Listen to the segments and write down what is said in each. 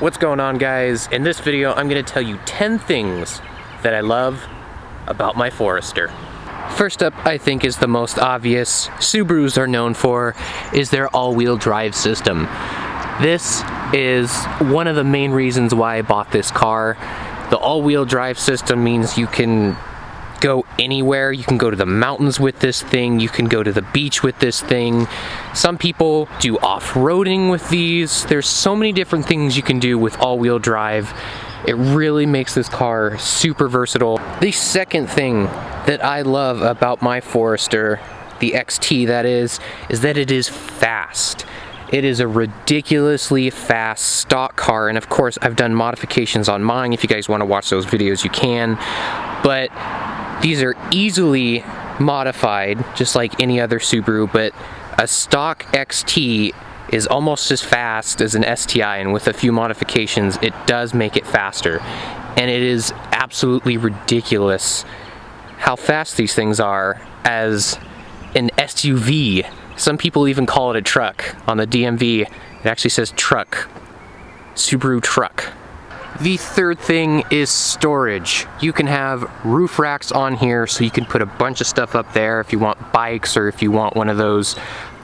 What's going on, guys? In this video I'm going to tell you 10 things that I love about my Forester. First up, I think is the most obvious, Subarus are known for, is their all-wheel drive system. This is one of the main reasons why I bought this car. The all-wheel drive system means you can go anywhere. You can go to the mountains with this thing, you can go to the beach with this thing. Some people do off-roading with these. There's so many different things you can do with all-wheel drive. It really makes this car super versatile. The second thing that I love about my Forester, the XT that is that it is fast. It is a ridiculously fast stock car, and of course I've done modifications on mine. If you guys want to watch those videos, you can. But these are easily modified, just like any other Subaru, but a stock XT is almost as fast as an STI, and with a few modifications, it does make it faster. And it is absolutely ridiculous how fast these things are as an SUV. Some people even call it a truck. On the DMV, it actually says truck. Subaru truck. The third thing is storage. You can have roof racks on here, so you can put a bunch of stuff up there. If you want bikes, or if you want one of those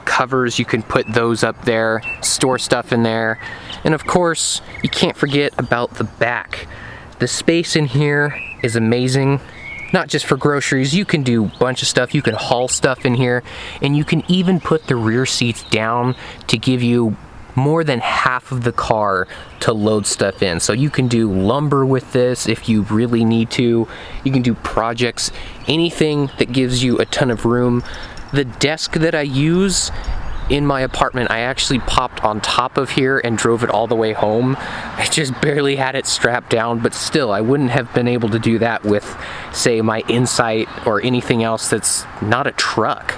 covers, you can put those up there, store stuff in there. And of course, you can't forget about the back. The space in here is amazing. Not just for groceries, you can do a bunch of stuff. You can haul stuff in here, and you can even put the rear seats down to give you more than half of the car to load stuff in. So you can do lumber with this if you really need to. You can do projects, anything that gives you a ton of room. The desk that I use in my apartment, I actually popped on top of here and drove it all the way home. I just barely had it strapped down, but still, I wouldn't have been able to do that with, say, my Insight or anything else that's not a truck.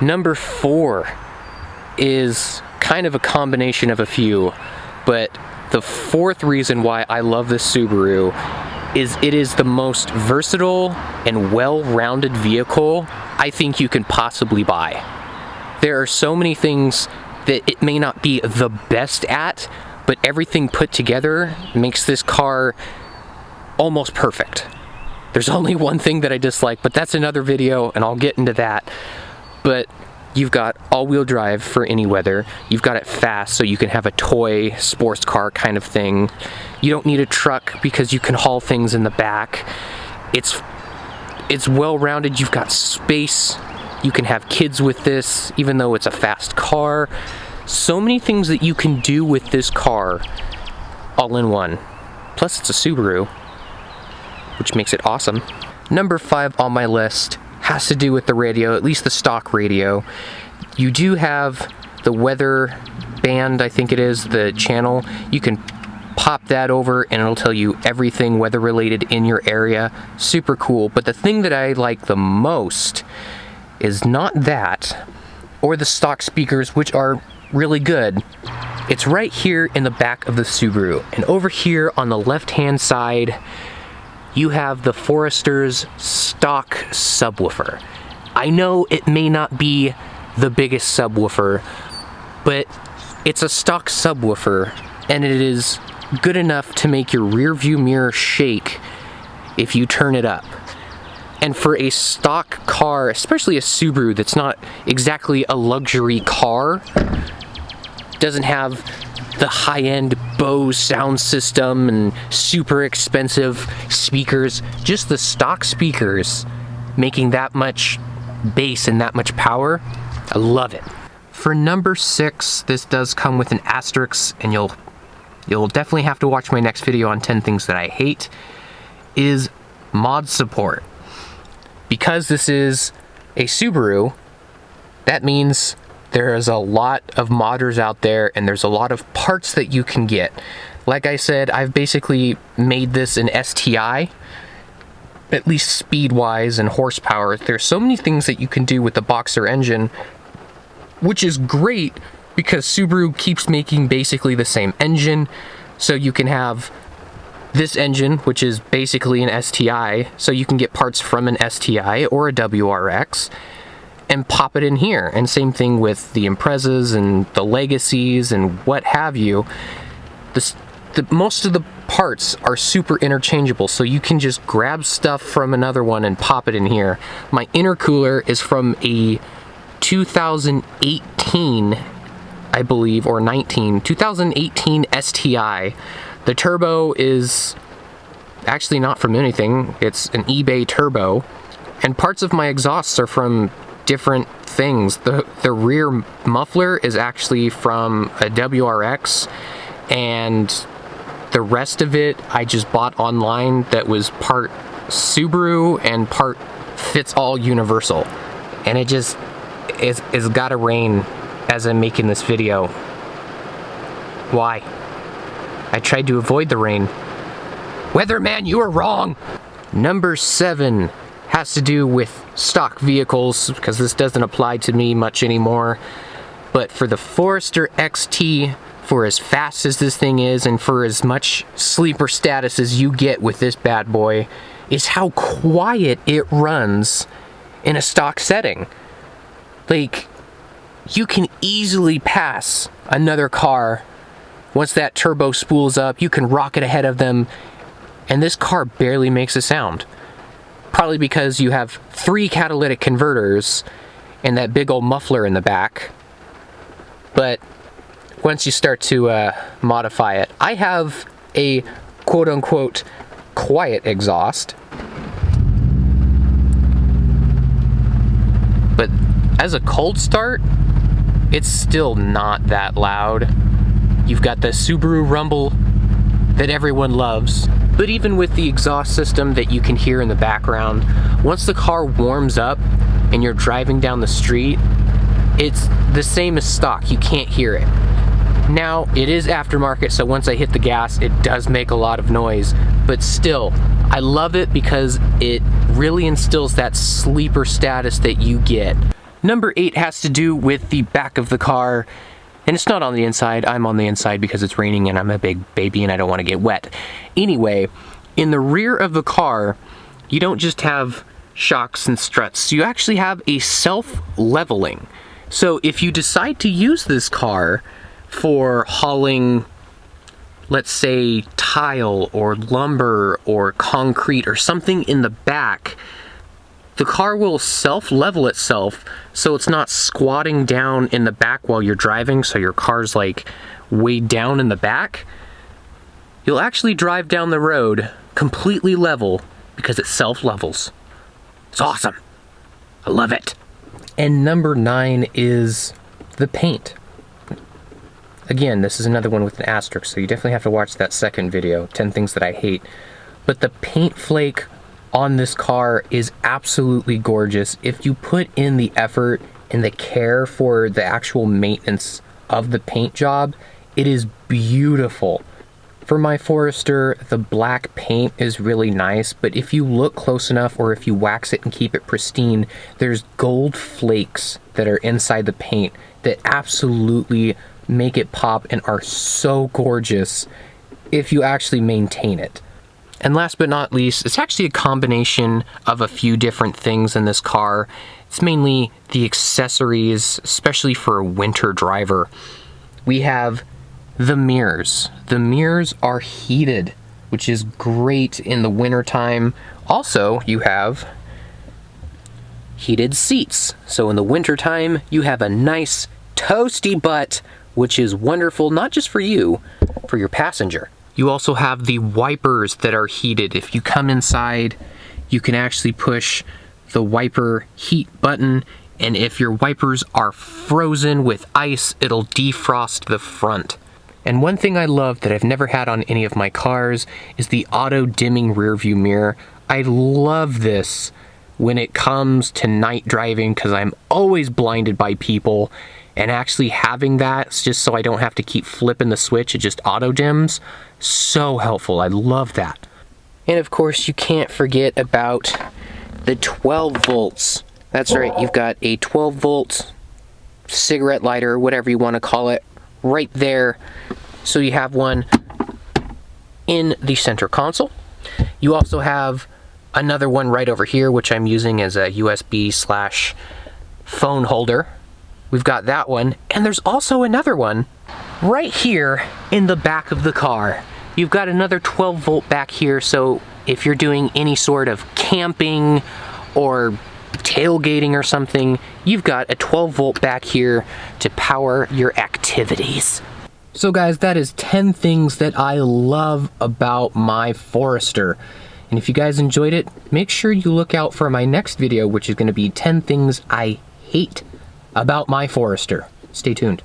Number 4 is kind of a combination of a few, but the fourth reason why I love this Subaru is it is the most versatile and well-rounded vehicle I think you can possibly buy. There are so many things that it may not be the best at, but everything put together makes this car almost perfect. There's only one thing that I dislike, but that's another video, and I'll get into that. But you've got all-wheel drive for any weather. You've got it fast, so you can have a toy sports car kind of thing. You don't need a truck because you can haul things in the back. It's well-rounded. You've got space. You can have kids with this, even though it's a fast car. So many things that you can do with this car all in one. Plus, it's a Subaru, which makes it awesome. Number 5 on my list has to do with the radio, at least the stock radio. You do have the weather band, I think it is, the channel. You can pop that over and it'll tell you everything weather related in your area. Super cool. But the thing that I like the most is not that, or the stock speakers, which are really good. It's right here in the back of the Subaru. And over here on the left-hand side, you have the Forester's stock subwoofer. I know it may not be the biggest subwoofer, but it's a stock subwoofer, and it is good enough to make your rear view mirror shake if you turn it up. And for a stock car, especially a Subaru that's not exactly a luxury car, doesn't have the high-end Bose sound system and super expensive speakers, just the stock speakers making that much bass and that much power, I love it. For number 6, this does come with an asterisk, and you'll definitely have to watch my next video on 10 things that I hate, is mod support. Because this is a Subaru, that means there is a lot of modders out there, and there's a lot of parts that you can get. Like I said, I've basically made this an STI, at least speed-wise and horsepower. There's so many things that you can do with the Boxer engine, which is great because Subaru keeps making basically the same engine. So you can have this engine, which is basically an STI, so you can get parts from an STI or a WRX and pop it in here. And same thing with the Imprezas and the Legacies and what have you. most of the parts are super interchangeable, so you can just grab stuff from another one and pop it in here. My intercooler is from a 2018, I believe, or 2018 STI. The turbo is actually not from anything, it's an eBay turbo. And parts of my exhausts are from different things. The rear muffler is actually from a WRX, and the rest of it I just bought online that was part Subaru and part fits all universal. And it just is gotta rain as I'm making this video. Why? I tried to avoid the rain. Weatherman, you were wrong! Number 7 has to do with stock vehicles, because this doesn't apply to me much anymore. But for the Forester XT, for as fast as this thing is and for as much sleeper status as you get with this bad boy, is how quiet it runs in a stock setting. Like, you can easily pass another car. Once that turbo spools up, you can rocket ahead of them, and this car barely makes a sound. Probably because you have 3 catalytic converters and that big old muffler in the back. But once you start to modify it, I have a quote-unquote quiet exhaust. But as a cold start, it's still not that loud. You've got the Subaru rumble that everyone loves. But even with the exhaust system that you can hear in the background, once the car warms up and you're driving down the street, it's the same as stock. You can't hear it. Now, it is aftermarket, so once I hit the gas, it does make a lot of noise. But still, I love it because it really instills that sleeper status that you get. Number 8 has to do with the back of the car. And it's not on the inside. I'm on the inside because it's raining and I'm a big baby and I don't want to get wet. Anyway, in the rear of the car, you don't just have shocks and struts. You actually have a self-leveling. So if you decide to use this car for hauling, let's say, tile or lumber or concrete or something in the back, the car will self-level itself so it's not squatting down in the back while you're driving, so your car's like way down in the back. You'll actually drive down the road completely level because it self-levels. It's awesome. I love it. And number 9 is the paint. Again, this is another one with an asterisk, so you definitely have to watch that second video, 10 things that I hate. But the paint flake on this car is absolutely gorgeous. If you put in the effort and the care for the actual maintenance of the paint job, it is beautiful. For my Forester, the black paint is really nice, but if you look close enough or if you wax it and keep it pristine, there's gold flakes that are inside the paint that absolutely make it pop and are so gorgeous if you actually maintain it. And last but not least, it's actually a combination of a few different things in this car. It's mainly the accessories, especially for a winter driver. We have the mirrors. The mirrors are heated, which is great in the wintertime. Also, you have heated seats. So in the wintertime, you have a nice toasty butt, which is wonderful, not just for you, for your passenger. You also have the wipers that are heated. If you come inside, you can actually push the wiper heat button, and if your wipers are frozen with ice, it'll defrost the front. And one thing I love that I've never had on any of my cars is the auto dimming rear view mirror. I love this when it comes to night driving because I'm always blinded by people, and actually having that just so I don't have to keep flipping the switch, it just auto dims. So helpful. I love that. And of course, you can't forget about the 12 volts. That's right, you've got a 12 volt cigarette lighter, whatever you want to call it, right there. So you have one in the center console. You also have another one right over here, which I'm using as a USB/phone holder. We've got that one, and there's also another one right here in the back of the car. You've got another 12 volt back here, so if you're doing any sort of camping or tailgating or something, you've got a 12 volt back here to power your activities. So guys, that is 10 things that I love about my Forester. And if you guys enjoyed it, make sure you look out for my next video, which is going to be 10 things I hate about my Forester. Stay tuned.